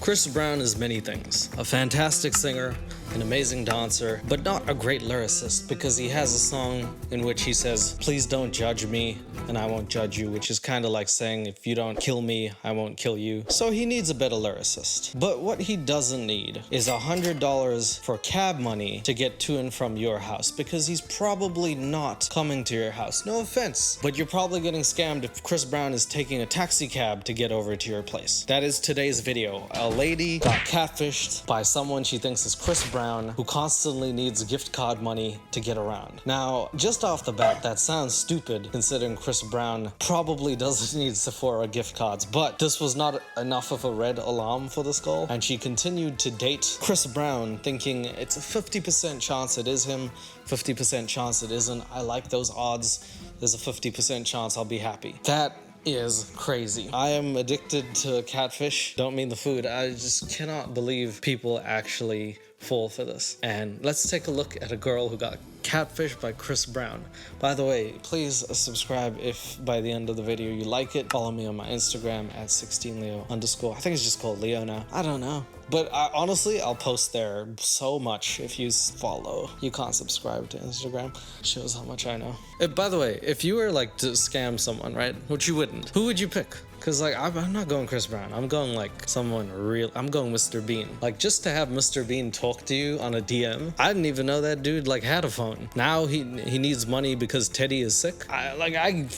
Chris Brown is many things. A fantastic singer, an amazing dancer, but not a great lyricist, because he has a song in which he says, "Please don't judge me and I won't judge you," which is kind of like saying, if you don't kill me, I won't kill you. So he needs a better lyricist. But what he doesn't need is $100 for cab money to get to and from your house, because he's probably not coming to your house. No offense, but you're probably getting scammed if Chris Brown is taking a taxi cab to get over to your place. That is today's video. A lady got catfished by someone she thinks is Chris Brown, who constantly needs gift card money to get around. Now, just off the bat, that sounds stupid considering Chris Brown probably doesn't need Sephora gift cards, but this was not enough of a red alarm for this girl, and she continued to date Chris Brown thinking it's a 50% chance it is him, 50% chance it isn't. I like those odds. There's a 50% chance I'll be happy. That is crazy. I am addicted to catfish. Don't mean the food. I just cannot believe people actually fall for this. And let's take a look at a girl who got catfished by Chris Brown. By the way, please subscribe if by the end of the video you like it. Follow me on my Instagram at 16leo_. I think it's just called Leo now. I don't know. But honestly, I'll post there so much if you follow. You can't subscribe to Instagram. Shows how much I know. By the way, if you were like to scam someone, right? Which you wouldn't. Who would you pick? Cause like, I'm not going Chris Brown. I'm going like someone real. I'm going Mr. Bean. Like, just to have Mr. Bean talk to you on a DM. I didn't even know that dude like had a phone. Now he needs money because Teddy is sick. I'm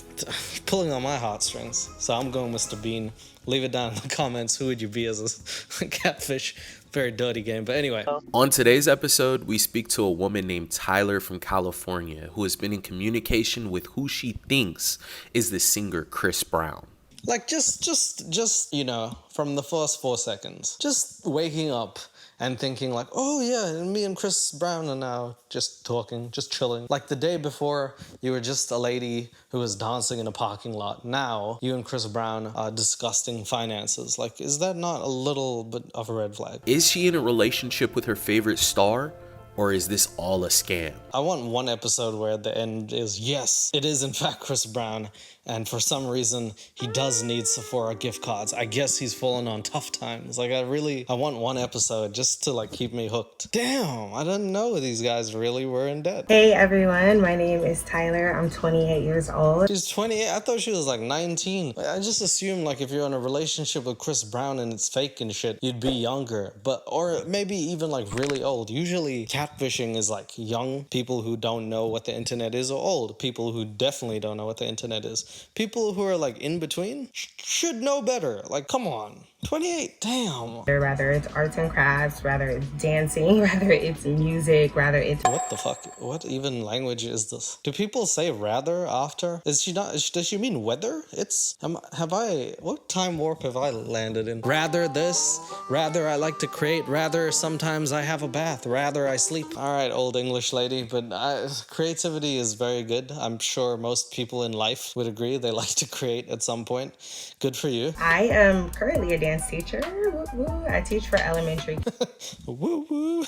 pulling on my heartstrings. So I'm going Mr. Bean. Leave it down in the comments. Who would you be as a catfish? Very dirty game, but anyway. On today's episode, we speak to a woman named Tyler from California who has been in communication with who she thinks is the singer Chris Brown. Like, just, you know, from the first 4 seconds, just waking up and thinking like, oh yeah, me and Chris Brown are now just talking, just chilling. Like the day before, you were just a lady who was dancing in a parking lot. Now, you and Chris Brown are discussing finances. Like, is that not a little bit of a red flag? Is she in a relationship with her favorite star? Or is this all a scam? I want one episode where the end is, yes, it is in fact Chris Brown, and for some reason, he does need Sephora gift cards. I guess he's fallen on tough times. Like, I want one episode just to like keep me hooked. Damn, I didn't know these guys really were in debt. Hey everyone, my name is Tyler. I'm 28 years old. She's 28? I thought she was like 19. I just assumed like if you're in a relationship with Chris Brown and it's fake and shit, you'd be younger. Or maybe even like really old. Usually catfishing is like young people who don't know what the internet is, or old people who definitely don't know what the internet is. People who are like in between should know better. Like, come on. 28, damn. Rather it's arts and crafts, rather it's dancing, rather it's music, rather it's... What the fuck? What even language is this? Do people say rather after? Does she mean weather? What time warp have I landed in? Rather this, rather I like to create, rather sometimes I have a bath, rather I sleep. All right, old English lady, but creativity is very good. I'm sure most people in life would agree they like to create at some point. Good for you. I am currently a dance teacher. Woo, woo. I teach for elementary. Woo woo.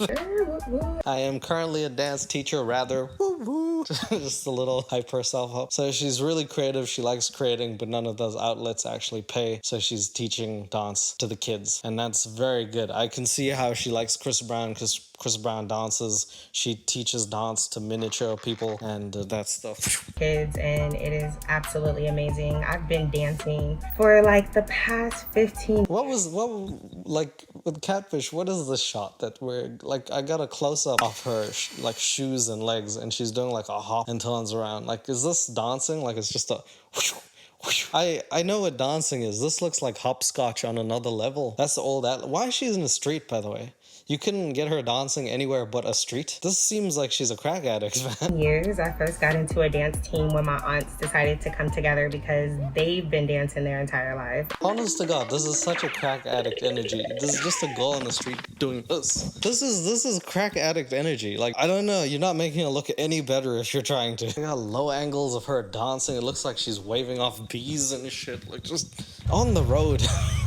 Woo, woo. I am currently a dance teacher, rather. Woo woo. Just a little hyper self-help. So she's really creative. She likes creating, but none of those outlets actually pay. So she's teaching dance to the kids, and that's very good. I can see how she likes Chris Brown because Chris Brown dances. She teaches dance to miniature people, and that stuff. Kids, and it is absolutely amazing. I've been dancing for like the past 15. What like with catfish? What is the shot that we're like? I got a close up of her like shoes and legs, and she's doing like a hop and turns around. Like, is this dancing? Like, it's just a. I know what dancing is. This looks like hopscotch on another level. That's all that. Why is she in the street, by the way? You couldn't get her dancing anywhere but a street? This seems like she's a crack addict, man. Years, I first got into a dance team when my aunts decided to come together because they've been dancing their entire life. Honest to God, this is such a crack addict energy. This is just a girl in the street doing this. This is crack addict energy. Like, I don't know, you're not making it look any better if you're trying to. You got low angles of her dancing. It looks like she's waving off bees and shit. Like, just on the road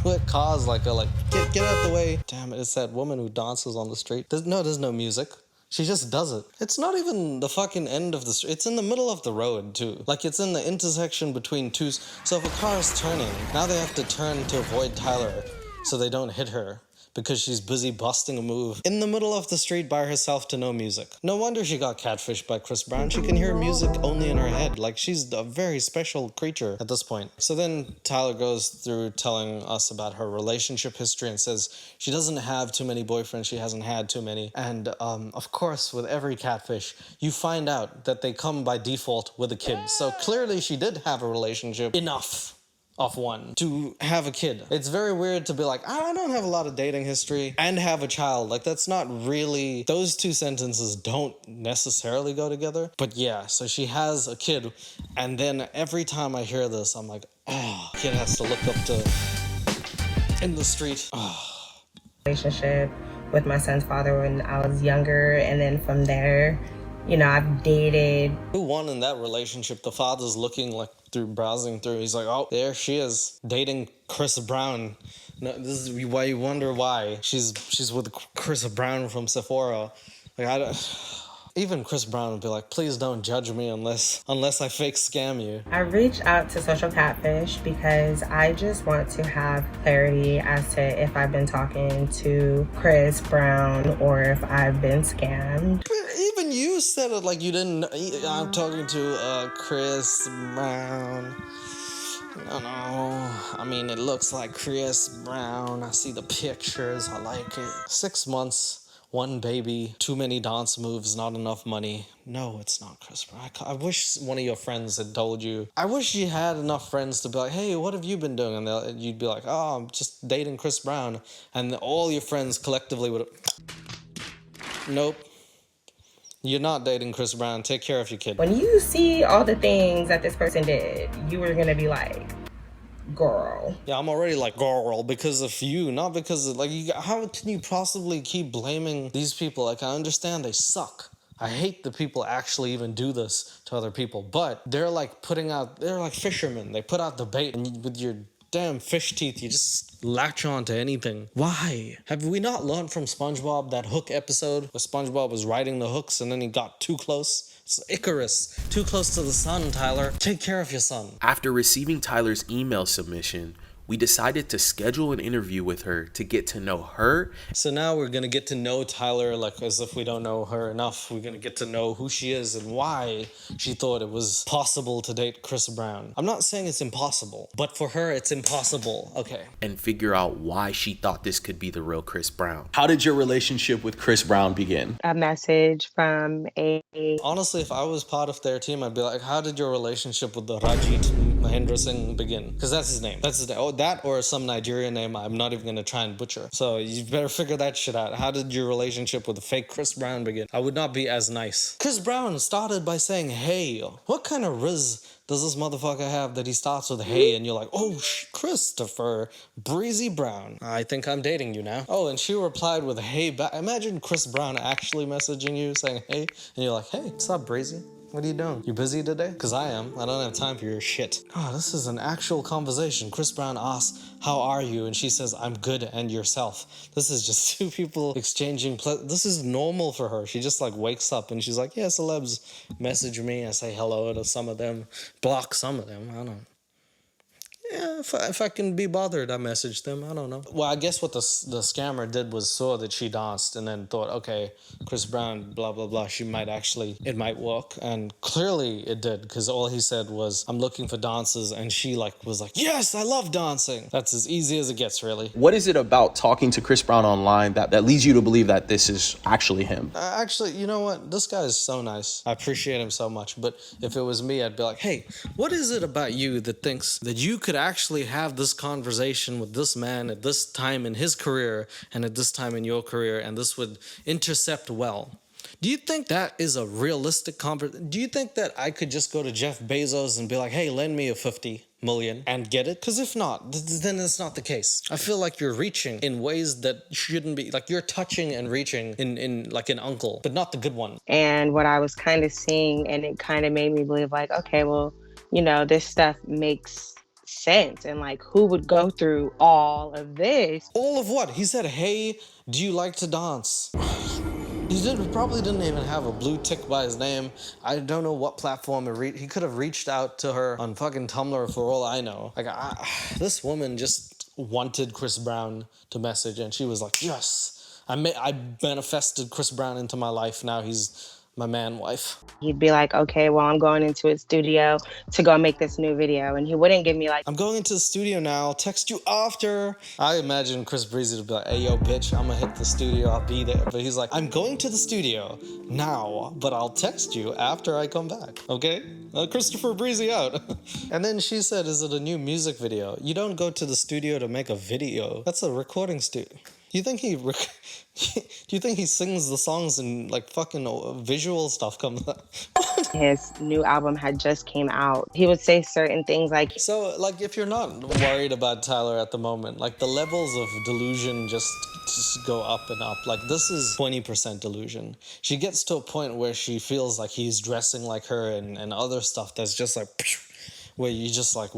with cars like get out the way. Damn it, it's that woman who dances on the street. There's no music. She just does it. It's not even the fucking end of the street. It's in the middle of the road, too. Like, it's in the intersection between two. So if a car is turning, now they have to turn to avoid Tyler. so they don't hit her, because she's busy busting a move in the middle of the street by herself to no music. No wonder she got catfished by Chris Brown. She can hear music only in her head. Like, she's a very special creature at this point. So then Tyler goes through telling us about her relationship history and says she doesn't have too many boyfriends. She hasn't had too many. And of course, with every catfish, you find out that they come by default with a kid. So clearly she did have a relationship enough of one to have a kid. It's very weird to be like, I don't have a lot of dating history and have a child. Like, that's not really, those two sentences don't necessarily go together. But yeah, so she has a kid, and then every time I hear this, I'm like, oh, kid has to look up to in the street. Oh. Relationship with my son's father when I was younger, and then from there, you know, I've dated. Who won in that relationship? The father's looking like browsing through. He's like, oh, there she is, dating Chris Brown. No, this is why you wonder why she's with Chris Brown from Sephora. Like, I don't. Even Chris Brown would be like, please don't judge me unless I fake scam you. I reached out to Social Catfish because I just want to have clarity as to if I've been talking to Chris Brown or if I've been scammed. But even you said it like you didn't. I'm talking to Chris Brown. No, I mean, it looks like Chris Brown. I see the pictures. I like it. 6 months. One baby, too many dance moves, not enough money. No, it's not Chris Brown. I wish one of your friends had told you. I wish you had enough friends to be like, hey, what have you been doing? And you'd be like, oh, I'm just dating Chris Brown. And all your friends collectively would have, nope. You're not dating Chris Brown. Take care of your kid. When you see all the things that this person did, you were gonna be like, girl. Yeah, I'm already like, girl, because of you, not because of, like, how can you possibly keep blaming these people? Like, I understand they suck. I hate that people actually even do this to other people, but they're like they're like fishermen. They put out the bait, and with your damn fish teeth, you just latch on to anything. Why? Have we not learned from SpongeBob, that hook episode where SpongeBob was riding the hooks and then he got too close? It's Icarus. Too close to the sun, Tyler. Take care of your son. After receiving Tyler's email submission, we decided to schedule an interview with her to get to know her. So now we're gonna get to know Tyler like as if we don't know her enough. We're gonna get to know who she is and why she thought it was possible to date Chris Brown. I'm not saying it's impossible, but for her it's impossible. Okay. And figure out why she thought this could be the real Chris Brown. How did your relationship with Chris Brown begin? A message from a... Honestly, if I was part of their team, I'd be like, how did your relationship with the Rajit Mahendra Singh begin? Because that's his name. That's his name. Oh, that or some Nigerian name I'm not even going to try and butcher. So you better figure that shit out. How did your relationship with the fake Chris Brown begin? I would not be as nice. Chris Brown started by saying, hey. What kind of riz does this motherfucker have that he starts with hey and you're like, oh, Christopher Breezy Brown, I think I'm dating you now. Oh, and she replied with hey back. Imagine Chris Brown actually messaging you saying hey, and you're like, hey, what's up, Breezy? What are you doing? You busy today? Because I am. I don't have time for your shit. Oh, this is an actual conversation. Chris Brown asks, how are you? And she says, I'm good, and yourself. This is just two people exchanging. This is normal for her. She just like wakes up and she's like, yeah, celebs message me. I say hello to some of them, block some of them. I don't know. Yeah, if I can be bothered, I messaged them. I don't know. Well, I guess what the scammer did was saw that she danced and then thought, okay, Chris Brown, blah, blah, blah. It might work. And clearly it did, because all he said was, I'm looking for dancers. And she was like, yes, I love dancing. That's as easy as it gets, really. What is it about talking to Chris Brown online that leads you to believe that this is actually him? Actually, you know what? This guy is so nice. I appreciate him so much. But if it was me, I'd be like, hey, what is it about you that thinks that you could actually have this conversation with this man at this time in his career and at this time in your career, and this would intercept well? Do you think that is a realistic conversation? Do you think that I could just go to Jeff Bezos and be like, hey, lend me a 50 million and get it? Because if not, then it's not the case. I feel like you're reaching in ways that shouldn't be. Like, you're touching and reaching in like an uncle, but not the good one. And what I was kind of seeing, and it kind of made me believe like, okay, well, you know, this stuff makes sense, and like, who would go through all of this? All of what? He said, hey, do you like to dance? He probably didn't even have a blue tick by his name. I don't know what platform he could have reached out to her on fucking Tumblr for all I know. Like, this woman just wanted Chris Brown to message, and she was like, yes, I manifested Chris Brown into my life. Now he's my man wife. He'd be like, okay, well, I'm going into his studio to go make this new video. And he wouldn't give me like, I'm going into the studio now. I'll text you after. I imagine Chris Breezy to be like, hey, yo, bitch, I'm gonna hit the studio. I'll be there. But he's like, I'm going to the studio now, but I'll text you after I come back. Okay? Christopher Breezy out. And then she said, is it a new music video? You don't go to the studio to make a video. That's a recording studio. Do you think he sings the songs and like fucking visual stuff comes out? his new album had just came out. He would say certain things like, So, like, if you're not worried about Tyler at the moment, like, the levels of delusion just go up and up. Like, this is 20% delusion. She gets to a point where she feels like he's dressing like her and other stuff that's just like, where you just like,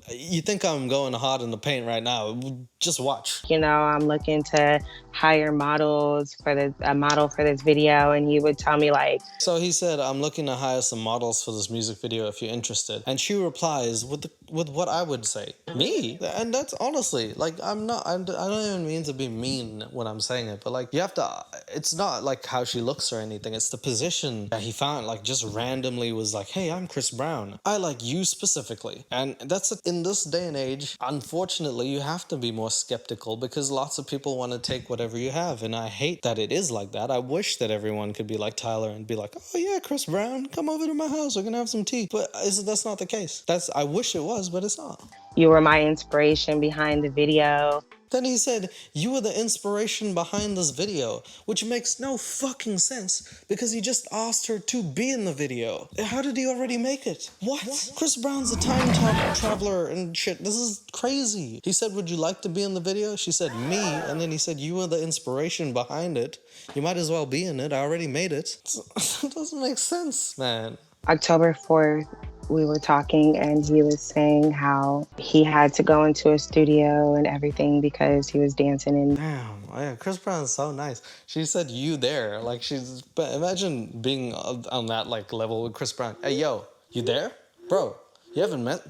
you think I'm going hard in the paint right now. Just watch. you know, I'm looking to hire models for a model for this video. And he would tell me like, So he said, I'm looking to hire some models for this music video if you're interested. And she replies with what I would say. Me? And that's honestly, like, I don't even mean to be mean when I'm saying it, but like, you have to, it's not like how she looks or anything. It's the position that he found, like, just randomly was like, hey, I'm Chris Brown. I like you specifically. And that's, in this day and age, unfortunately, you have to be more skeptical because lots of people want to take whatever you have. And I hate that it is like that. I wish that everyone could be like Tyler and be like, oh yeah, Chris Brown, come over to my house. We're going to have some tea. But that's not the case. I wish it was, but it's not. you were my inspiration behind the video. Then he said, you were the inspiration behind this video, which makes no fucking sense because he just asked her to be in the video. How did he already make it? What? Chris Brown's a time traveler and shit. This is crazy. He said, would you like to be in the video? She said, me. And then he said, you were the inspiration behind it. You might as well be in it. I already made it. It doesn't make sense, man. October 4th, we were talking and he was saying how he had to go into a studio and everything because he was dancing in. Damn, yeah, Chris Brown's so nice. She said you there. Like, but imagine being on that like level with Chris Brown. Hey, yo, you there? Bro, you haven't met?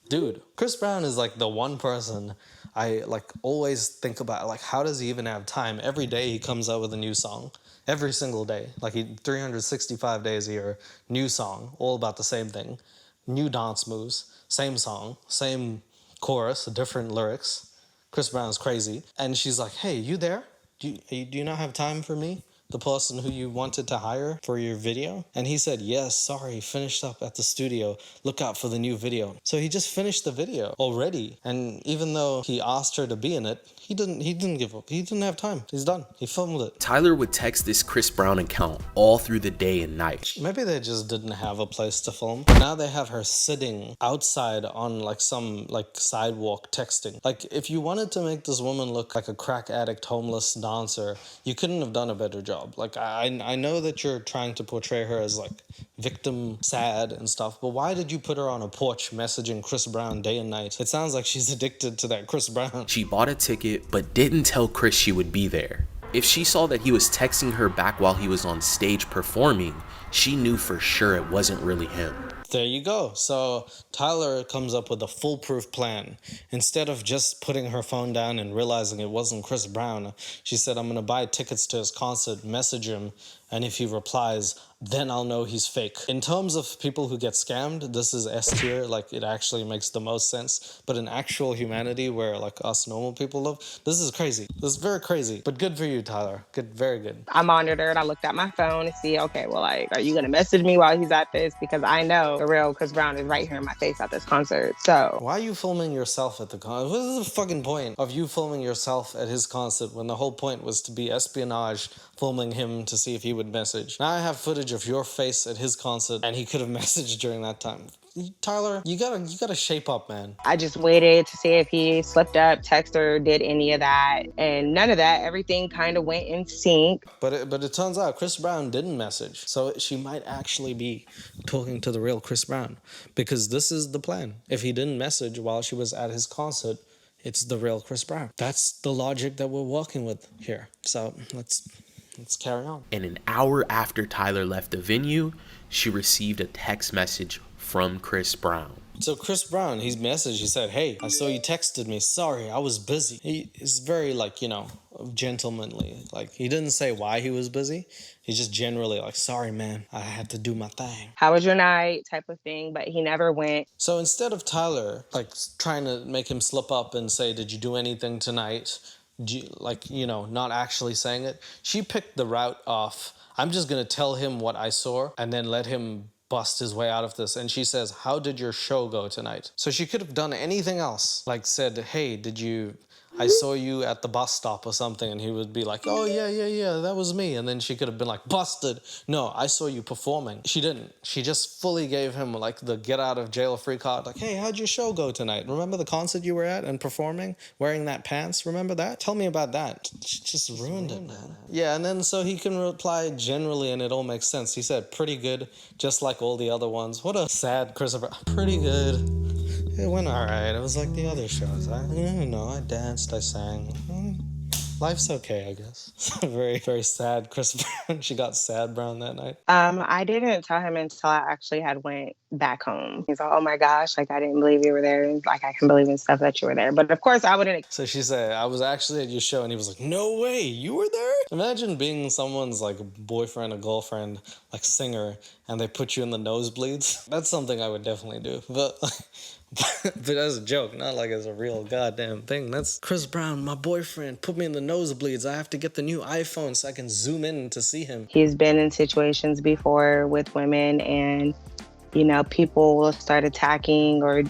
Dude, Chris Brown is like the one person I like always think about. Like, how does he even have time? Every day he comes out with a new song. Every single day. Like, 365 days a year, new song, all about the same thing. New dance moves, same song, same chorus, different lyrics. Chris Brown's crazy. And she's like, hey, you there? Do you not have time for me? The person who you wanted to hire for your video? And he said, yes, sorry, finished up at the studio. Look out for the new video. So he just finished the video already. And even though he asked her to be in it, he didn't give up. He didn't have time. He's done. He filmed it. Tyler would text this Chris Brown account all through the day and night. Maybe they just didn't have a place to film. Now they have her sitting outside on like some like sidewalk texting. Like, if you wanted to make this woman look like a crack addict, homeless dancer, you couldn't have done a better job. Like, I know that you're trying to portray her as like victim, sad and stuff, but why did you put her on a porch messaging Chris Brown day and night? It sounds like she's addicted to that Chris Brown. She bought a ticket but didn't tell Chris she would be there. If she saw that he was texting her back while he was on stage performing, she knew for sure it wasn't really him. There you go. So Tyler comes up with a foolproof plan. Instead of just putting her phone down and realizing it wasn't Chris Brown, she said, I'm going to buy tickets to his concert, message him, and if he replies, then I'll know he's fake. In terms of people who get scammed, this is S tier. Like, it actually makes the most sense. But in actual humanity, where like us normal people live, this is crazy. This is very crazy. But good for you, Tyler. Good, very good. I monitored. I looked at my phone to see, okay, well, like, are you going to message me while he's at this? Because I know the real Chris Brown is right here in my face at this concert. So why are you filming yourself at the concert? What is the fucking point of you filming yourself at his concert when the whole point was to be espionage, filming him to see if he would message? Now I have footage of your face at his concert and he could have messaged during that time. Tyler, you gotta shape up, man. I just waited to see if he slipped up, text or did any of that. And none of that. Everything kind of went in sync. But it turns out Chris Brown didn't message. So she might actually be talking to the real Chris Brown. Because this is the plan. If he didn't message while she was at his concert, it's the real Chris Brown. That's the logic that we're working with here. So let's carry on. And an hour after Tyler left the venue, she received a text message from Chris Brown. So Chris Brown, he messaged, he said, hey, I saw you texted me. Sorry, I was busy. He is very like, gentlemanly. Like he didn't say why he was busy. He's just generally like, sorry, man, I had to do my thing. How was your night type of thing, but he never went. So instead of Tyler like trying to make him slip up and say, did you do anything tonight? Not actually saying it, she picked the route off, I'm just gonna tell him what I saw and then let him bust his way out of this. And she says, how did your show go tonight? So she could have done anything else, like said, hey, I saw you at the bus stop or something, and he would be like, oh, yeah, that was me. And then she could have been like, busted. No, I saw you performing. She didn't. She just fully gave him like the get out of jail free card. Like, hey, how'd your show go tonight? Remember the concert you were at and performing, wearing that pants? Remember that? Tell me about that. She just ruined it, man. Yeah, and then so he can reply generally, and it all makes sense. He said, pretty good, just like all the other ones. What a sad Christopher. Pretty good. It went all right. It was like the other shows. I danced, I sang. Life's okay, I guess. Very, very sad Chris Brown. She got sad Brown that night. I didn't tell him until I actually had went back home. He's like, oh my gosh, like I didn't believe you were there. Like I can believe in stuff that you were there. But of course I wouldn't. So she said, I was actually at your show, and he was like, no way, you were there? Imagine being someone's like boyfriend or girlfriend, like singer, and they put you in the nosebleeds. That's something I would definitely do. But as a joke, not like as a real goddamn thing. That's Chris Brown, my boyfriend, put me in the nosebleeds. I have to get the new iPhone so I can zoom in to see him. He's been in situations before with women and, people will start attacking or,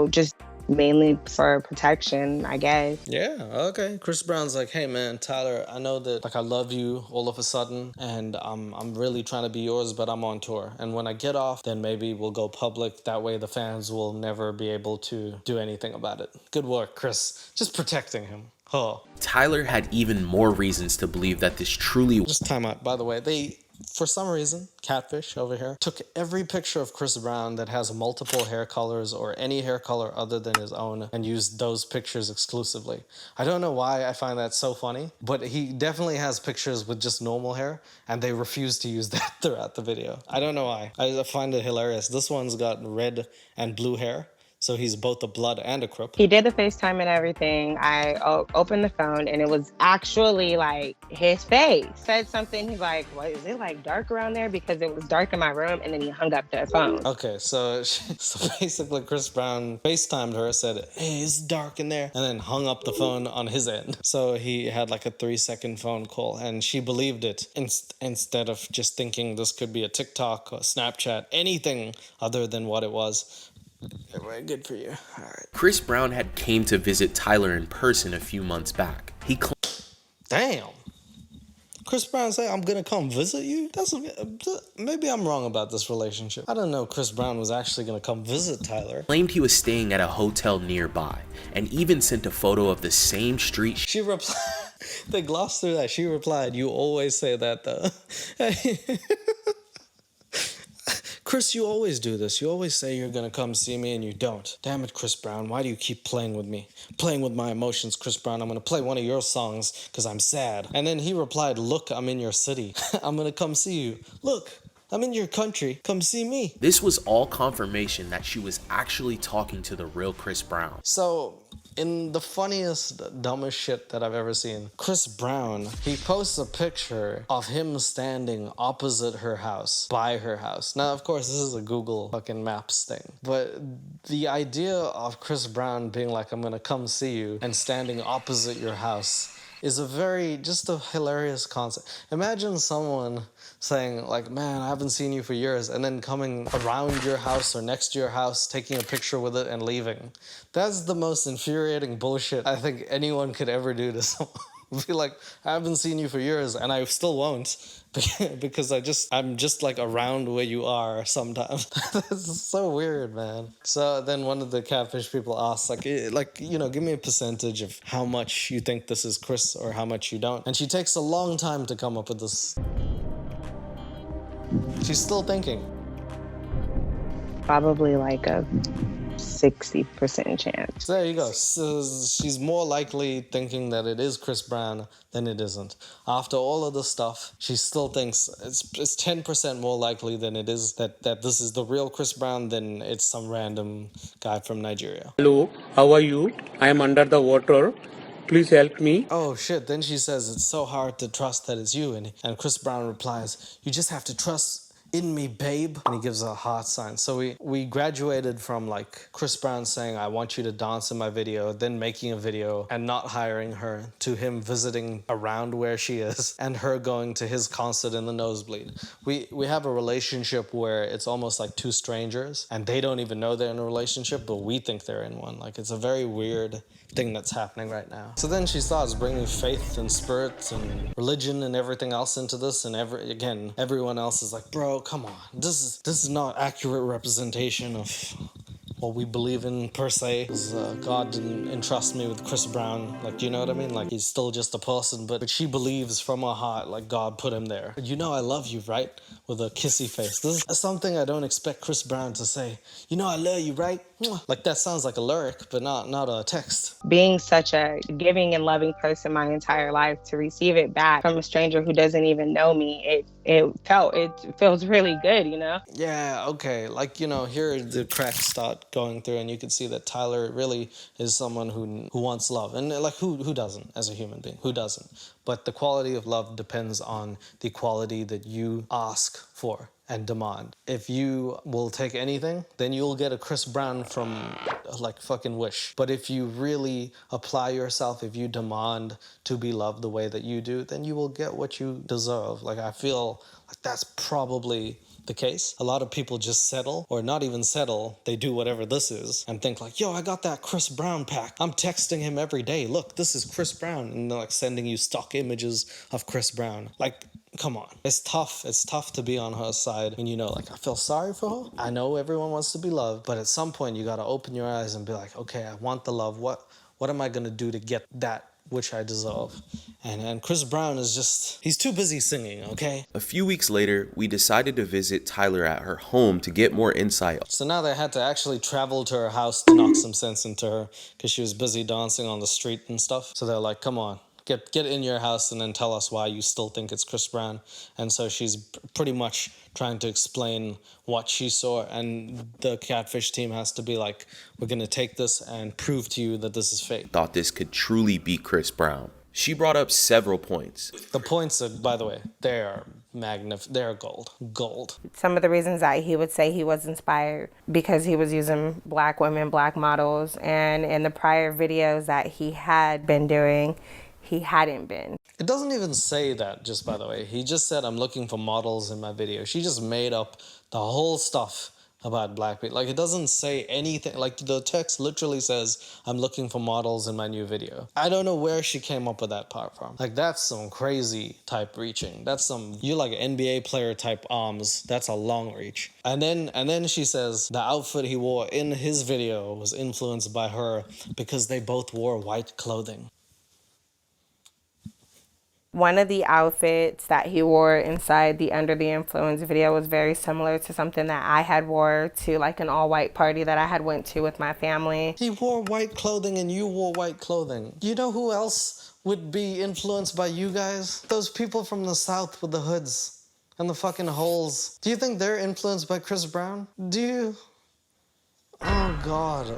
just mainly for protection, I guess. Yeah, okay. Chris Brown's like, hey man, Tyler, I know that like I love you all of a sudden and I'm really trying to be yours, but I'm on tour. And when I get off, then maybe we'll go public. That way the fans will never be able to do anything about it. Good work, Chris. Just protecting him. Oh. Tyler had even more reasons to believe that this truly... Just time out, by the way, for some reason, Catfish over here took every picture of Chris Brown that has multiple hair colors or any hair color other than his own and used those pictures exclusively. I don't know why I find that so funny, but he definitely has pictures with just normal hair and they refuse to use that throughout the video. I don't know why. I find it hilarious. This one's got red and blue hair. So he's both a blood and a Crip. He did the FaceTime and everything. I opened the phone and it was actually like his face. Said something, he's like, what, is it like dark around there? Because it was dark in my room, and then he hung up the phone. Okay, so basically Chris Brown FaceTimed her, said, hey, it's dark in there, and then hung up the phone on his end. So he had like a 3-second phone call, and she believed it instead of just thinking this could be a TikTok or Snapchat, anything other than what it was. Very good for you. All right. Chris Brown had came to visit Tyler in person a few months back. Damn. Chris Brown said, I'm gonna come visit you? Maybe I'm wrong about this relationship. I don't know Chris Brown was actually gonna come visit Tyler. Claimed he was staying at a hotel nearby and even sent a photo of the same street. She replied, they glossed through that. She replied, you always say that though. Chris, you always do this. You always say you're gonna come see me and you don't. Damn it, Chris Brown. Why do you keep playing with me? Playing with my emotions, Chris Brown. I'm gonna play one of your songs because I'm sad. And then he replied, look, I'm in your city. I'm gonna come see you. Look, I'm in your country. Come see me. This was all confirmation that she was actually talking to the real Chris Brown. So, in the funniest, dumbest shit that I've ever seen, Chris Brown, he posts a picture of him standing opposite her house, by her house. Now, of course, this is a Google fucking Maps thing, but the idea of Chris Brown being like, I'm gonna come see you, and standing opposite your house is just a hilarious concept. Imagine someone saying like, man, I haven't seen you for years, and then coming around your house or next to your house, taking a picture with it and leaving. That's the most infuriating bullshit I think anyone could ever do to someone. Be like, I haven't seen you for years, and I still won't, because I'm just like around where you are sometimes. That's so weird, man. So then one of the Catfish people asked, give me a percentage of how much you think this is Chris or how much you don't. And she takes a long time to come up with this. She's still thinking. Probably like a 60% chance. So there you go. So she's more likely thinking that it is Chris Brown than it isn't. After all of the stuff, she still thinks it's 10% more likely than it is that this is the real Chris Brown than it's some random guy from Nigeria. Hello, how are you? I am under the water. Please help me. Oh shit, then she says it's so hard to trust that it's you, and Chris Brown replies, you just have to trust in me, babe. And he gives a heart sign. So we graduated from like Chris Brown saying, I want you to dance in my video, then making a video and not hiring her, to him visiting around where she is and her going to his concert in the nosebleed. We have a relationship where it's almost like two strangers and they don't even know they're in a relationship, but we think they're in one. Like, it's a very weird thing that's happening right now. So then she starts bringing faith and spirits and religion and everything else into this, and everyone else is like, bro, come on, this is not accurate representation of what we believe in per se. God didn't entrust me with Chris Brown, like, you know what I mean? Like, he's still just a person, but she believes from her heart like God put him there. You know I love you, right? With a kissy face. This is something I don't expect Chris Brown to say. You know I love you, right? Like, that sounds like a lyric, but not a text. Being such a giving and loving person my entire life, to receive it back from a stranger who doesn't even know me, it feels really good, you know? Yeah, okay. Like, you know, here the cracks start going through, and you can see that Tyler really is someone who wants love. And like, who doesn't as a human being? Who doesn't? But the quality of love depends on the quality that you ask for and demand. If you will take anything, then you'll get a Chris Brown from like fucking Wish. But if you really apply yourself, if you demand to be loved the way that you do, then you will get what you deserve. Like, I feel like that's probably the case. A lot of people just settle, or not even settle, they do whatever this is and think like, yo, I got that Chris Brown pack. I'm texting him every day. Look, this is Chris Brown. And they're like sending you stock images of Chris Brown. Like, come on. It's tough. It's tough to be on her side. And you know, like, I feel sorry for her. I know everyone wants to be loved, but at some point you got to open your eyes and be like, okay, I want the love. What am I going to do to get that which I deserve? And Chris Brown is just, he's too busy singing, okay? A few weeks later, we decided to visit Tyler at her home to get more insight. So now they had to actually travel to her house to knock some sense into her because she was busy dancing on the street and stuff. So they're like, come on, get in your house and then tell us why you still think it's Chris Brown. And so she's pretty much trying to explain what she saw, and the Catfish team has to be like, we're gonna take this and prove to you that this is fake. Thought this could truly be Chris Brown. She brought up several points. The points are, by the way, they're they're gold. Some of the reasons that he would say he was inspired, because he was using black women, black models, and in the prior videos that he had been doing, he hadn't been. It doesn't even say that, just by the way. He just said, I'm looking for models in my video. She just made up the whole stuff about black people. Like, it doesn't say anything. Like, the text literally says, I'm looking for models in my new video. I don't know where she came up with that part from. Like, that's some crazy type reaching. That's some, you like an NBA player type arms. That's a long reach. And then she says the outfit he wore in his video was influenced by her because they both wore white clothing. One of the outfits that he wore inside the Under the Influence video was very similar to something that I had wore to like an all-white party that I had went to with my family. He wore white clothing and you wore white clothing. You know who else would be influenced by you guys? Those people from the South with the hoods and the fucking holes. Do you think they're influenced by Chris Brown? Do you? Oh, God.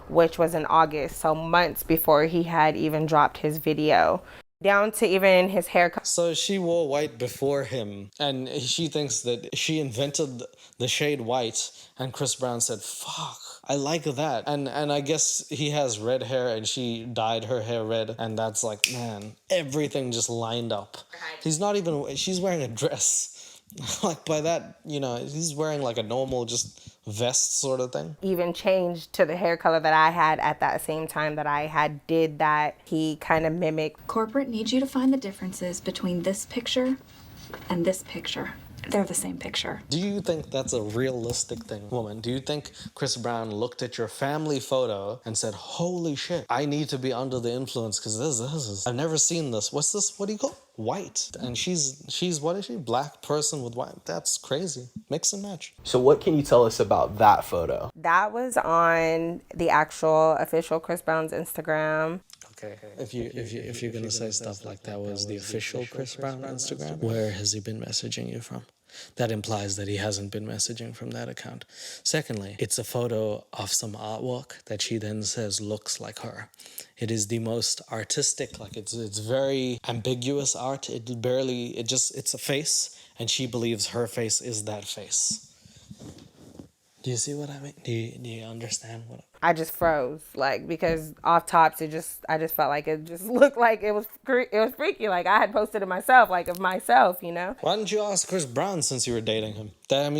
Which was in August, so months before he had even dropped his video. Down to even his haircut. So she wore white before him, and she thinks that she invented the shade white, and Chris Brown said, fuck, I like that. And I guess he has red hair and she dyed her hair red, and that's like, man, everything just lined up. He's not even, she's wearing a dress. Like, by that, you know, he's wearing like a normal just vest sort of thing. Even changed to the hair color that I had at that same time that I had did that. He kind of mimicked. Corporate needs you to find the differences between this picture and this picture. They're the same picture. Do you think that's a realistic thing, woman? Do you think Chris Brown looked at your family photo and said, holy shit, I need to be under the influence because this is, I've never seen this. What's this? What do you call it? White. And she's what is she? Black person with white. That's crazy. Mix and match. So what can you tell us about that photo? That was on the actual official Chris Brown's Instagram. Okay. If you're gonna say stuff like that was the official Chris Brown Instagram, where has he been messaging you from? That implies that he hasn't been messaging from that account. Secondly, it's a photo of some artwork that she then says looks like her. It is the most artistic, like it's very ambiguous art. It's a face, and she believes her face is that face. Do you see what I mean? Do you understand what I just froze, like, because off tops, I just felt like it just looked like it was freaky. Like I had posted it myself, like of myself, you know? Why didn't you ask Chris Brown since you were dating him?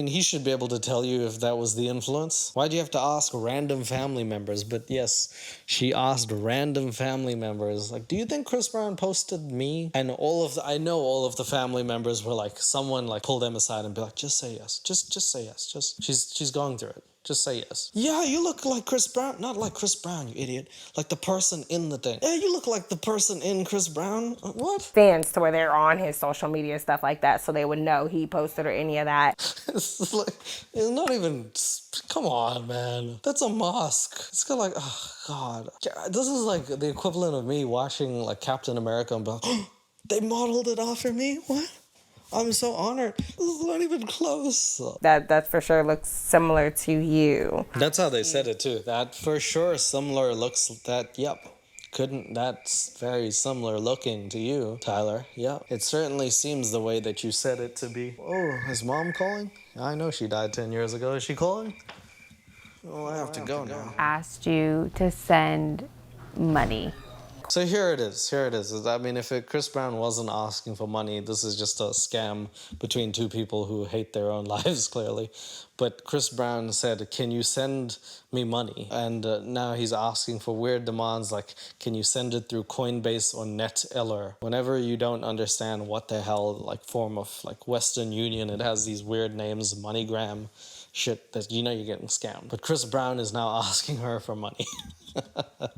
He should be able to tell you if that was the influence. Why'd you have to ask random family members? But yes, she asked random family members, like, do you think Chris Brown posted me? And I know all of the family members were like, someone like pull them aside and be like, just say yes. Just say yes. She's going through it. Just say yes. Yeah, you look like Chris Brown. Not like Chris Brown, you idiot. Like the person in the thing. Yeah, you look like the person in Chris Brown. What? Fans to where they're on his social media, stuff like that, so they would know he posted or any of that. It's not even, come on, man. That's a mosque. It's got like, oh, God. This is like the equivalent of me watching like Captain America and be like, oh, they modeled it after me? What? I'm so honored. This is not even close. That for sure looks similar to you. That's how they said it too. That for sure similar looks that's very similar looking to you, Tyler. Yeah. It certainly seems the way that you said it to be. Oh, is mom calling? I know she died 10 years ago. Is she calling? Oh, I have to go now. Asked you to send money. So here it is. I mean, if Chris Brown wasn't asking for money, this is just a scam between two people who hate their own lives, clearly. But Chris Brown said, can you send me money? And now he's asking for weird demands like, can you send it through Coinbase or NetEller? Whenever you don't understand what the hell, like, form of, like, Western Union, it has these weird names, MoneyGram, shit that you know you're getting scammed. But Chris Brown is now asking her for money.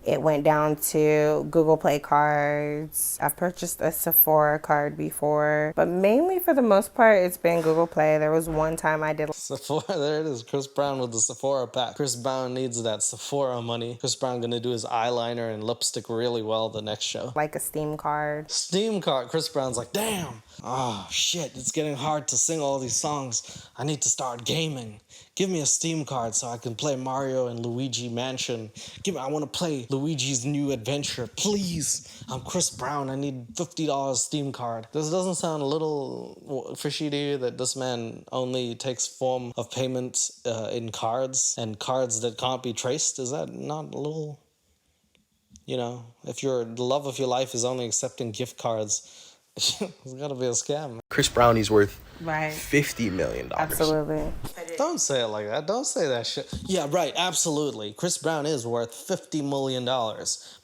It went down to Google Play cards. I've purchased a Sephora card before, but mainly for the most part, it's been Google Play. There was one time I did Sephora, there it is. Chris Brown with the Sephora pack. Chris Brown needs that Sephora money. Chris Brown gonna do his eyeliner and lipstick really well the next show. like a Steam card. Steam card. Chris Brown's like, damn. Oh, shit. It's getting hard to sing all these songs. I need to start gaming. Give me a Steam card so I can play Mario and Luigi Mansion. I want to play Luigi's New Adventure. Please. I'm Chris Brown. I need $50 Steam card. This doesn't sound a little fishy to you that this man only takes form of payment in cards and cards that can't be traced? Is that not a little, if the love of your life is only accepting gift cards, it's got to be a scam. Chris Brown, he's worth Right. $50 million. Absolutely. Don't say it like that. Don't say that shit. Yeah, right. Absolutely. Chris Brown is worth $50 million.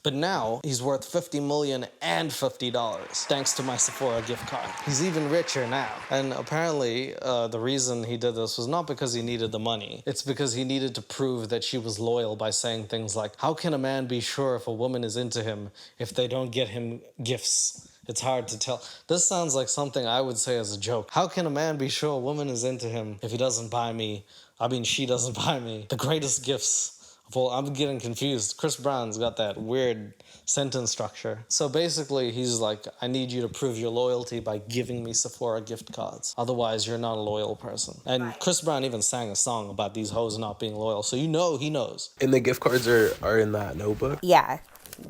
But now he's worth $50 million and $50 thanks to my Sephora gift card. He's even richer now. And apparently the reason he did this was not because he needed the money. It's because he needed to prove that she was loyal by saying things like, how can a man be sure if a woman is into him if they don't get him gifts? It's hard to tell. This sounds like something I would say as a joke. How can a man be sure a woman is into him if she doesn't buy me the greatest gifts of all? I'm getting confused. Chris Brown's got that weird sentence structure. So basically, he's like, I need you to prove your loyalty by giving me Sephora gift cards. Otherwise, you're not a loyal person. And Chris Brown even sang a song about these hoes not being loyal. So he knows. And the gift cards are in that notebook? Yeah.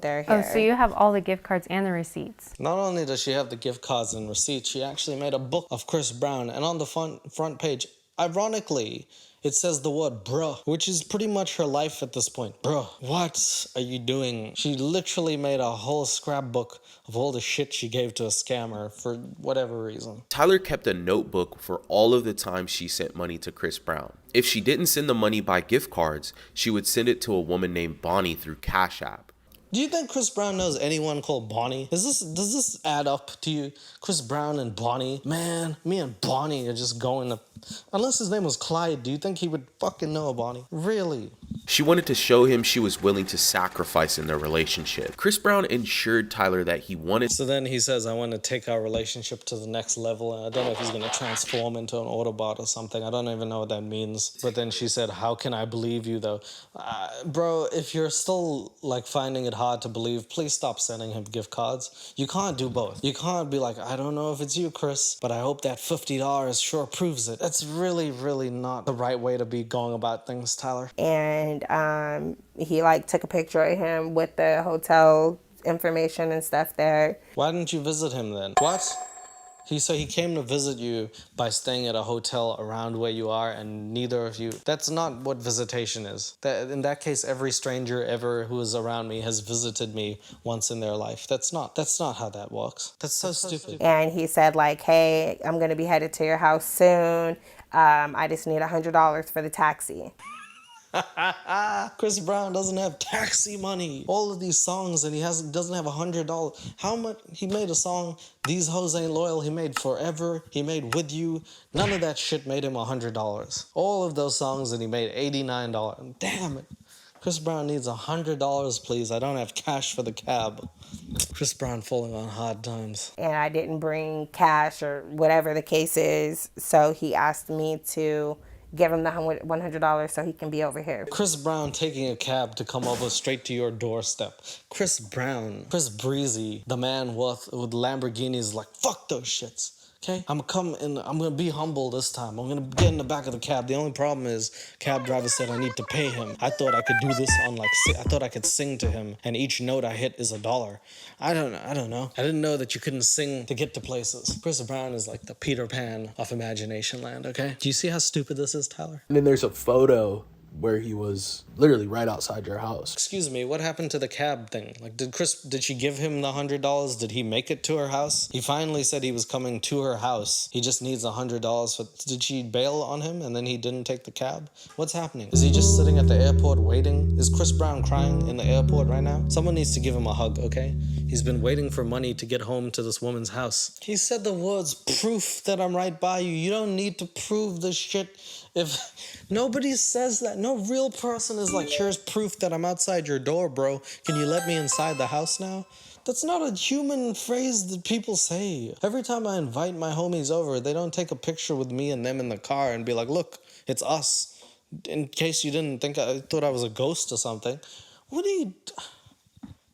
They're here. Oh, so you have all the gift cards and the receipts. Not only does she have the gift cards and receipts, she actually made a book of Chris Brown. And on the front page, ironically, it says the word bruh, which is pretty much her life at this point. Bruh, what are you doing? She literally made a whole scrapbook of all the shit she gave to a scammer for whatever reason. Tyler kept a notebook for all of the times she sent money to Chris Brown. If she didn't send the money by gift cards, she would send it to a woman named Bonnie through Cash App. Do you think Chris Brown knows anyone called Bonnie? Does this add up to you? Chris Brown and Bonnie? Man, me and Bonnie are just going to... Unless his name was Clyde, do you think he would fucking know a Bonnie? Really? She wanted to show him she was willing to sacrifice in their relationship. Chris Brown assured Tyler that he wanted... So then he says, I want to take our relationship to the next level. And I don't know if he's going to transform into an Autobot or something. I don't even know what that means. But then she said, how can I believe you, though? Bro, if you're still, like, finding it hard to believe, please stop sending him gift cards. You can't do both. You can't be like, I don't know if it's you, Chris, but I hope that $50 sure proves it. That's really, really not the right way to be going about things, Tyler. And he like took a picture of him with the hotel information and stuff there. Why didn't you visit him then? What? So he came to visit you by staying at a hotel around where you are, and neither of you... That's not what visitation is. In that case, every stranger ever who is around me has visited me once in their life. That's not how that works. That's so stupid. And he said like, hey, I'm gonna be headed to your house soon. I just need $100 for the taxi. Chris Brown doesn't have taxi money. All of these songs, and he doesn't have $100. How much? He made a song, These Hoes Ain't Loyal. He made Forever. He made With You. None of that shit made him $100. All of those songs, and he made $89. Damn it. Chris Brown needs $100, please. I don't have cash for the cab. Chris Brown falling on hard times. And I didn't bring cash or whatever the case is, so he asked me to give him the $100 so he can be over here. Chris Brown taking a cab to come over straight to your doorstep. Chris Brown, Chris Breezy, the man with Lamborghinis, like, fuck those shits. Okay, I'm gonna be humble this time. I'm gonna get in the back of the cab. The only problem is, cab driver said I need to pay him. I thought I could do this on I thought I could sing to him, and each note I hit is $1. I don't know. I didn't know that you couldn't sing to get to places. Chris Brown is like the Peter Pan of imagination land, okay? Do you see how stupid this is, Tyler? And then there's a photo where he was literally right outside your house. Excuse me, what happened to the cab thing? Like, did she give him the $100? Did he make it to her house? He finally said he was coming to her house. He just needs $100 did she bail on him and then he didn't take the cab? What's happening? Is he just sitting at the airport waiting? Is Chris Brown crying in the airport right now? Someone needs to give him a hug, okay? He's been waiting for money to get home to this woman's house. He said the words, proof that I'm right by you. You don't need to prove this shit. If nobody says that, no real person is like, here's proof that I'm outside your door, bro. Can you let me inside the house now? That's not a human phrase that people say. Every time I invite my homies over, they don't take a picture with me and them in the car and be like, look, it's us. In case you didn't think I thought I was a ghost or something. What are you...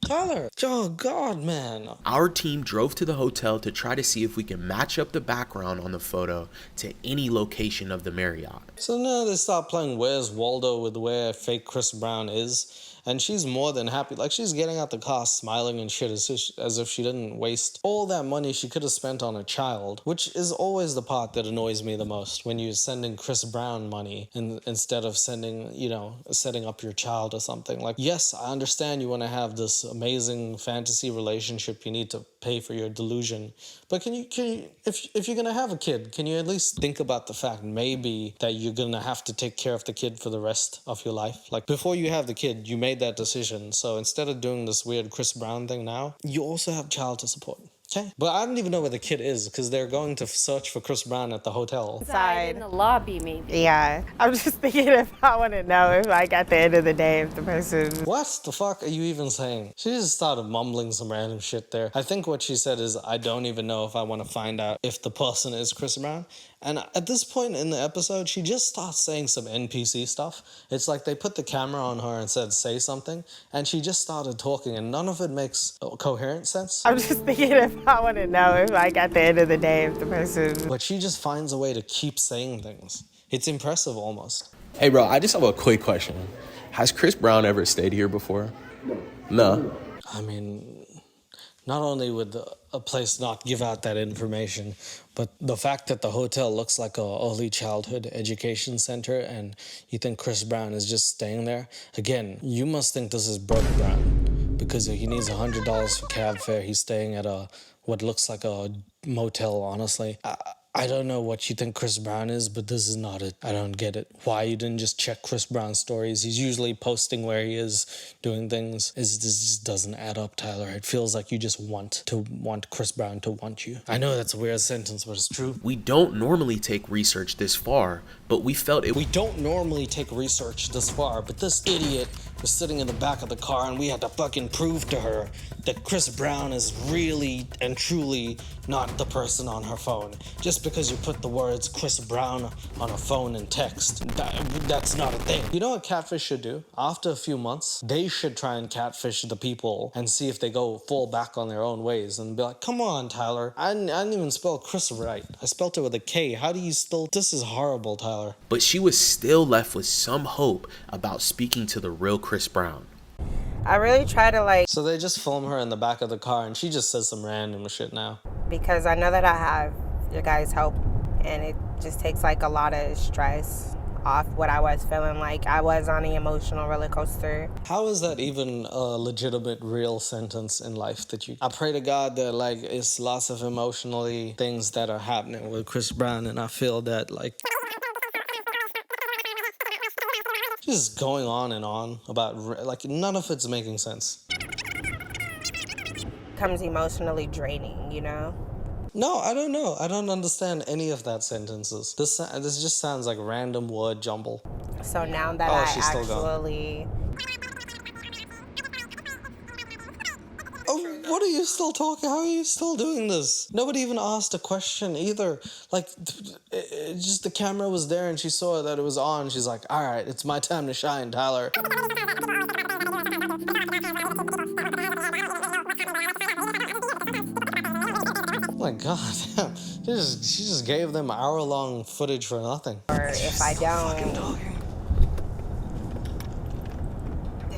Tyler, oh God, man. Our team drove to the hotel to try to see if we can match up the background on the photo to any location of the Marriott. So now they start playing Where's Waldo with where fake Chris Brown is. And she's more than happy. Like, she's getting out the car smiling and shit as if she didn't waste all that money she could have spent on a child, which is always the part that annoys me the most, when you're sending Chris Brown money instead of setting up your child or something. Like, yes, I understand you want to have this amazing fantasy relationship. You need to pay for your delusion. But can you if you're going to have a kid, can you at least think about the fact maybe that you're going to have to take care of the kid for the rest of your life? Like, before you have the kid, you made that decision. So instead of doing this weird Chris Brown thing now, you also have child to support. Okay. But I don't even know where the kid is because they're going to search for Chris Brown at the hotel. Inside in the lobby, maybe. Yeah. I'm just thinking if I want to know if, like, at the end of the day, if the person... What the fuck are you even saying? She just started mumbling some random shit there. I think what she said is, I don't even know if I want to find out if the person is Chris Brown. And at this point in the episode, she just starts saying some NPC stuff. It's like they put the camera on her and said, say something. And she just started talking and none of it makes coherent sense. I'm just thinking if I want to know if, like, at the end of the day, if the person... But she just finds a way to keep saying things. It's impressive almost. Hey, bro, I just have a quick question. Has Chris Brown ever stayed here before? No. I mean, not only would a place not give out that information, but the fact that the hotel looks like a early childhood education center and you think Chris Brown is just staying there, again, you must think this is Broke Brown because he needs $100 for cab fare. He's staying at what looks like a motel, honestly. I don't know what you think Chris Brown is, but this is not it. I don't get it. Why you didn't just check Chris Brown's stories? He's usually posting where he is doing things. This just doesn't add up, Tyler. It feels like you just want Chris Brown to want you. I know that's a weird sentence, but it's true. We don't normally take research this far, but we felt it. We don't normally take research this far, but this idiot was sitting in the back of the car and we had to fucking prove to her that Chris Brown is really and truly not the person on her phone. Just because you put the words Chris Brown on a phone and text, that's not a thing. You know what Catfish should do? After a few months, they should try and catfish the people and see if they fall back on their own ways and be like, come on, Tyler, I didn't even spell Chris right. I spelled it with a K. How do you still... This is horrible, Tyler. But she was still left with some hope about speaking to the real Chris Brown. I really try to So they just film her in the back of the car and she just says some random shit now. because I know that I have your guys' help, and it just takes a lot of stress off what I was feeling like. I was on an emotional roller coaster. How is that even a legitimate, real sentence in life that you... I pray to God that, it's lots of emotionally things that are happening with Chris Brown, and I feel that, just going on and on about, none of it's making sense. Becomes emotionally draining, No, I don't know. I don't understand any of that sentences. This just sounds like random word jumble. So now that she's still actually... Oh, what are you still talking? How are you still doing this? Nobody even asked a question either. Just the camera was there and she saw that it was on. She's like, all right, it's my time to shine, Tyler. Oh my God, she just gave them hour-long footage for nothing. Or if I don't,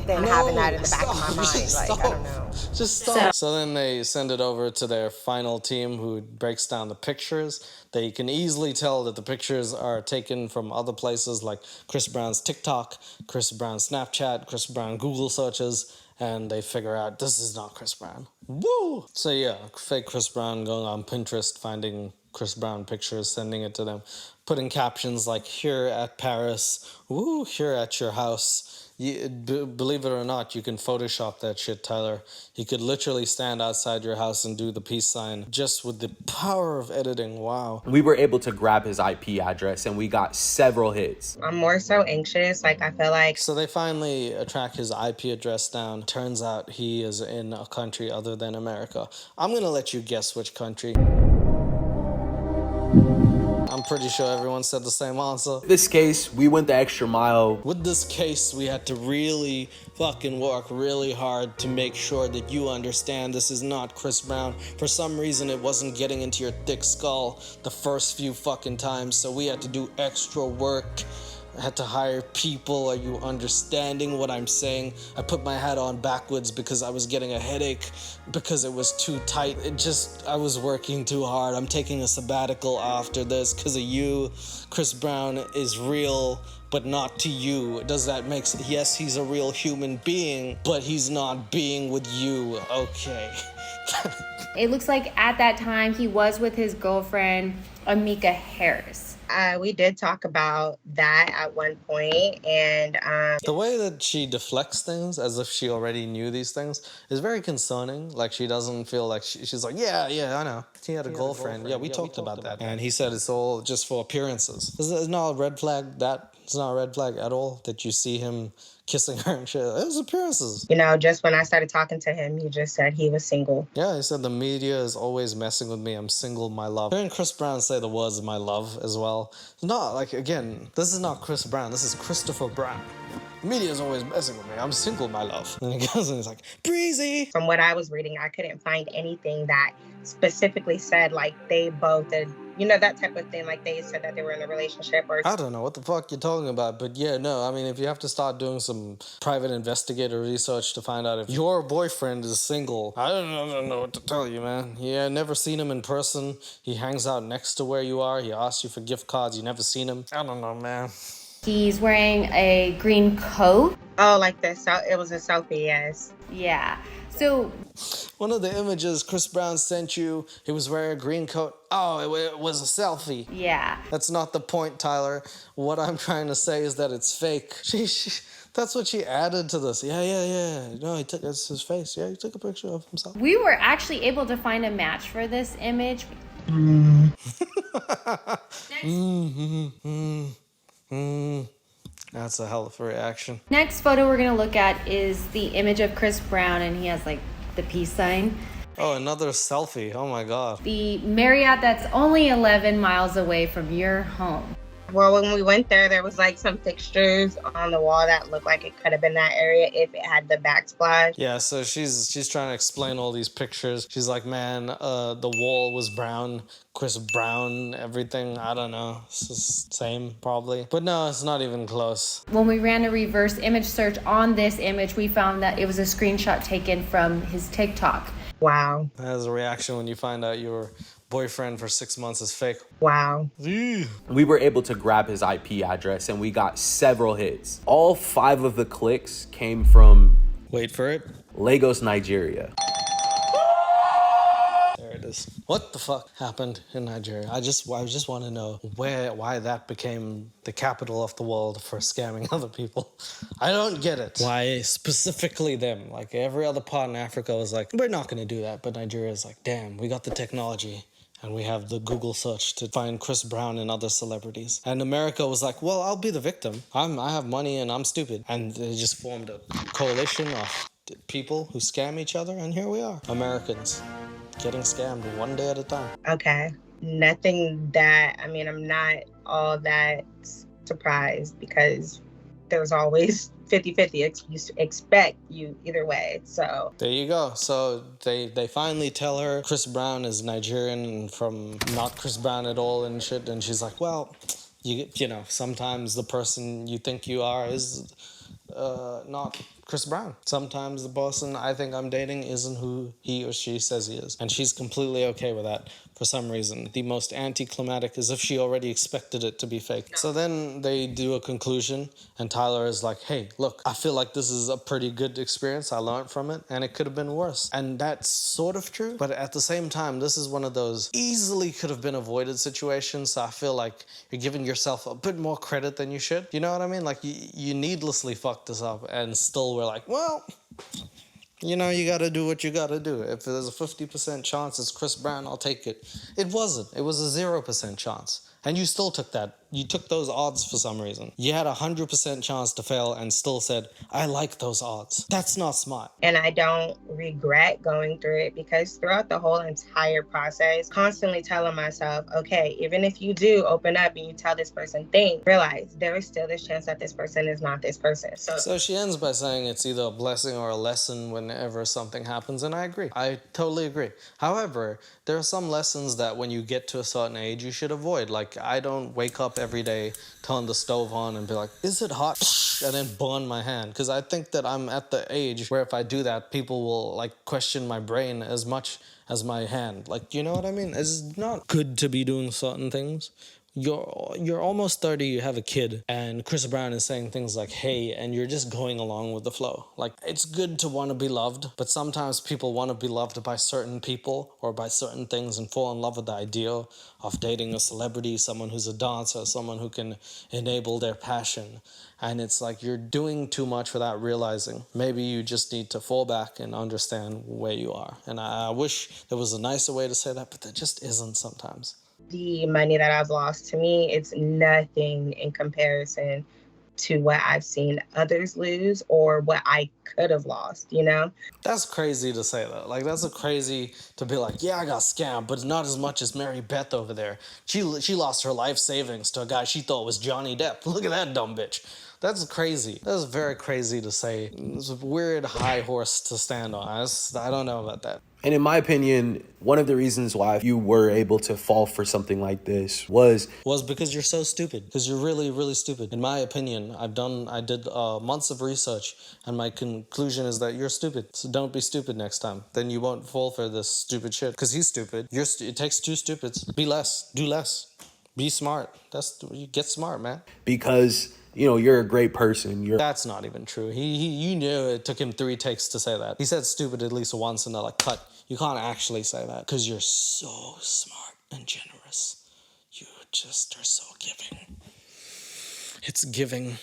then having that in the back of my mind, I don't know. Just stop. So then they send it over to their final team who breaks down the pictures. They can easily tell that the pictures are taken from other places like Chris Brown's TikTok, Chris Brown's Snapchat, Chris Brown Google searches, and they figure out this is not Chris Brown. Woo! So yeah, fake Chris Brown going on Pinterest, finding Chris Brown pictures, sending it to them, putting captions like here at Paris, woo, here at your house. Believe it or not, you can Photoshop that shit, Tyler. He could literally stand outside your house and do the peace sign just with the power of editing. Wow. We were able to grab his IP address and we got several hits. I'm more so anxious. I feel like... So they finally track his IP address down. Turns out he is in a country other than America. I'm going to let you guess which country. I'm pretty sure everyone said the same answer. This case, we went the extra mile. With this case, we had to really fucking work really hard to make sure that you understand this is not Chris Brown. For some reason, it wasn't getting into your thick skull the first few fucking times, so we had to do extra work. I had to hire people. Are you understanding what I'm saying? I put my hat on backwards because I was getting a headache because it was too tight. I was working too hard. I'm taking a sabbatical after this because of you. Chris Brown is real, but not to you. Does that make sense? Yes, he's a real human being, but he's not being with you. Okay. It looks like at that time he was with his girlfriend, Amika Harris. We did talk about that at one point, and the way that she deflects things as if she already knew these things is very concerning. She doesn't feel like she's like, yeah, I know. He had a girlfriend. Yeah, we talked about that. And he said it's all just for appearances. It's not a red flag. It's not a red flag at all that you see him kissing her and shit. It was appearances. Just when I started talking to him, he just said he was single. Yeah, he said the media is always messing with me. I'm single, my love. Hearing Chris Brown say the words my love as well. No, again, this is not Chris Brown. This is Christopher Brown. The media is always messing with me. I'm single, my love. And he goes and he's like, breezy. From what I was reading, I couldn't find anything that specifically said they both did, that type of thing. They said that they were in a relationship or... I don't know what the fuck you're talking about, but yeah, no, I mean, if you have to start doing some private investigator research to find out if your boyfriend is single, I don't know what to tell you, man. Yeah, never seen him in person. He hangs out next to where you are. He asks you for gift cards. You never seen him. I don't know, man. He's wearing a green coat. Oh, like this. So it was a selfie, yes. Yeah. So One of the images Chris Brown sent you, he was wearing a green coat. Oh, it was a selfie. yeah. That's not the point, Tyler. What I'm trying to say is that it's fake. That's what she added to this. Yeah. No, it's his face. Yeah, he took a picture of himself. We were actually able to find a match for this image. That's a hell of a reaction. Next photo we're gonna look at is the image of Chris Brown, and he has like the peace sign. Oh, another selfie. Oh my God. The Marriott that's only 11 miles away from your home. Well, when we went there was like some fixtures on the wall that looked like it could have been that area if it had the backsplash. Yeah, so she's trying to explain all these pictures. She's like, man, the wall was brown, Chris Brown, everything. I don't know. It's just same probably, but no, it's not even close. When we ran a reverse image search on this image, we found that it was a screenshot taken from his TikTok. Wow. As a reaction when you find out your boyfriend for 6 months is fake. Wow. We were able to grab his IP address and we got several hits. All 5 of the clicks came from Wait for it. Lagos, Nigeria. There it is. What the fuck happened in Nigeria? I just want to know why that became the capital of the world for scamming other people. I don't get it. Why specifically them? Like every other part in Africa was like, we're not going to do that. But Nigeria is like, damn, we got the technology. And we have the Google search to find Chris Brown and other celebrities. And America was like, well, I'll be the victim. I have money and I'm stupid. And they just formed a coalition of people who scam each other. And here we are, Americans, getting scammed one day at a time. Okay. Nothing that, I mean, I'm not all that surprised because there's always 50-50. You expect you either way. So there you go. So they finally tell her Chris Brown is Nigerian and from not Chris Brown at all and shit. And she's like, well, you know, sometimes the person you think you are is not Chris Brown. Sometimes the person I think I'm dating isn't who he or she says he is. And she's completely okay with that for some reason. The most anticlimactic is if she already expected it to be fake. So then they do a conclusion and Tyler is like, hey, look, I feel like this is a pretty good experience. I learned from it and it could have been worse. And that's sort of true. But at the same time, this is one of those easily could have been avoided situations. So I feel like you're giving yourself a bit more credit than you should. You know what I mean? Like you needlessly fucked this up and still we're like, well, you know, you gotta do what you gotta do. If there's a 50% chance it's Chris Brown, I'll take it. It wasn't. It was a 0% chance. And you still took that. You took those odds for some reason. You had a 100% chance to fail and still said, I like those odds. That's not smart. And I don't regret going through it because throughout the whole entire process, constantly telling myself, okay, even if you do open up and you tell this person things, realize there is still this chance that this person is not this person. So she ends by saying it's either a blessing or a lesson whenever something happens, and I agree. I totally agree. However, there are some lessons that when you get to a certain age, you should avoid. Like, I don't wake up every day, turn the stove on and be like, is it hot? And then burn my hand. Because I think that I'm at the age where if I do that, people will like question my brain as much as my hand. Like, you know what I mean? It's not good to be doing certain things. You're almost 30, you have a kid, and Chris Brown is saying things like, hey, and you're just going along with the flow. Like, it's good to want to be loved, but sometimes people want to be loved by certain people or by certain things and fall in love with the idea of dating a celebrity, someone who's a dancer, someone who can enable their passion. And it's like you're doing too much without realizing. Maybe you just need to fall back and understand where you are. And I wish there was a nicer way to say that, but there just isn't sometimes. The money that I've lost, to me, it's nothing in comparison to what I've seen others lose or what I could have lost, you know? That's crazy to say that. Like, that's a crazy to be like, yeah, I got scammed, but not as much as Mary Beth over there. She lost her life savings to a guy she thought was Johnny Depp. Look at that dumb bitch. That's crazy. That's very crazy to say. It's a weird high horse to stand on. I don't know about that. And in my opinion, one of the reasons why you were able to fall for something like this was because you're so stupid. Because you're really, really stupid. In my opinion, I did months of research, and my conclusion is that you're stupid. So don't be stupid next time. Then you won't fall for this stupid shit. Because he's stupid. It takes two stupids. Be less. Do less. Be smart. You get smart, man. because you're a great person. That's not even true. You knew it took him 3 takes to say that. He said stupid at least once and they're like, cut. You can't actually say that because you're so smart and generous. You just are so giving. It's giving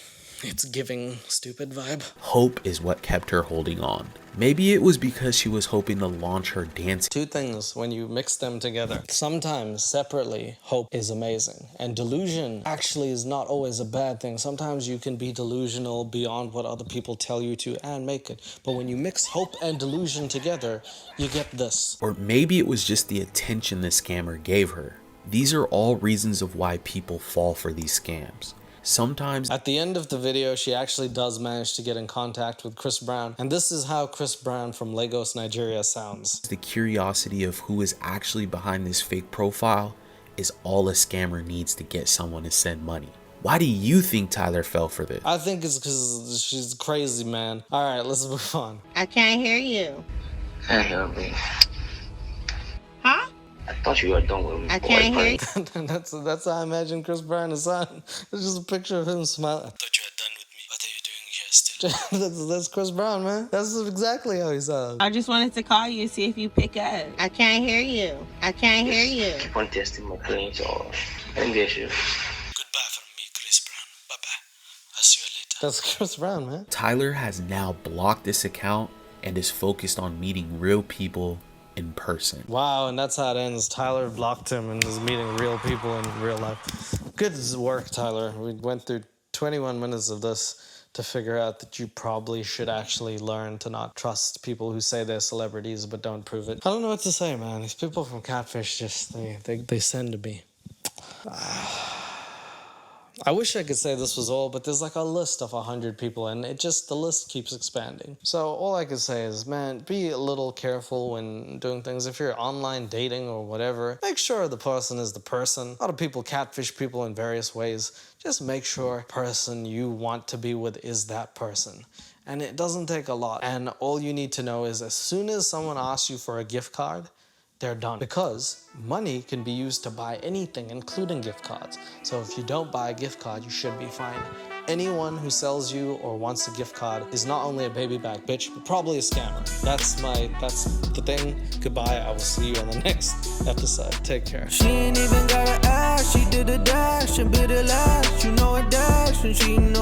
stupid vibe. Hope is what kept her holding on. Maybe it was because she was hoping to launch her dancing. 2 things when you mix them together. Sometimes separately, hope is amazing. And delusion actually is not always a bad thing. Sometimes you can be delusional beyond what other people tell you to and make it. But when you mix hope and delusion together, you get this. Or maybe it was just the attention the scammer gave her. These are all reasons of why people fall for these scams. Sometimes at the end of the video, she actually does manage to get in contact with Chris Brown. And this is how Chris Brown from Lagos, Nigeria sounds. The curiosity of who is actually behind this fake profile is all a scammer needs to get someone to send money. Why do you think Tyler fell for this? I think it's because she's crazy, man. All right, let's move on. I can't hear you. Can't hear me. Huh? I thought you were done with me. I can't hear you. That's how I imagine Chris Brown is on. It's just a picture of him smiling. I thought you were done with me. What are you doing here still? that's Chris Brown, man. That's exactly how he sounds. I just wanted to call you and see if you pick up. I can't hear you. I can't hear you. Keep on testing my claims or I didn't get you. Goodbye from me, Chris Brown. Bye-bye. I'll see you later. That's Chris Brown, man. Tyler has now blocked this account and is focused on meeting real people in person. Wow, and that's how it ends. Tyler blocked him and is meeting real people in real life. Good work, Tyler. We went through 21 minutes of this to figure out that you probably should actually learn to not trust people who say they're celebrities but don't prove it. I don't know what to say, man. These people from Catfish just, they send to me. I wish I could say this was all, but there's like a list of 100 people and the list keeps expanding. So all I can say is, man, be a little careful when doing things. If you're online dating or whatever, make sure the person is the person. A lot of people catfish people in various ways. Just make sure the person you want to be with is that person. And it doesn't take a lot. And all you need to know is as soon as someone asks you for a gift card, they're done. Because money can be used to buy anything, including gift cards. So if you don't buy a gift card, you should be fine. Anyone who sells you or wants a gift card is not only a baby back bitch, but probably a scammer. That's the thing. Goodbye. I will see you on the next episode. Take care. She ain't even gotta ask, she did a dash and bit a lash. You know a dash and she knows.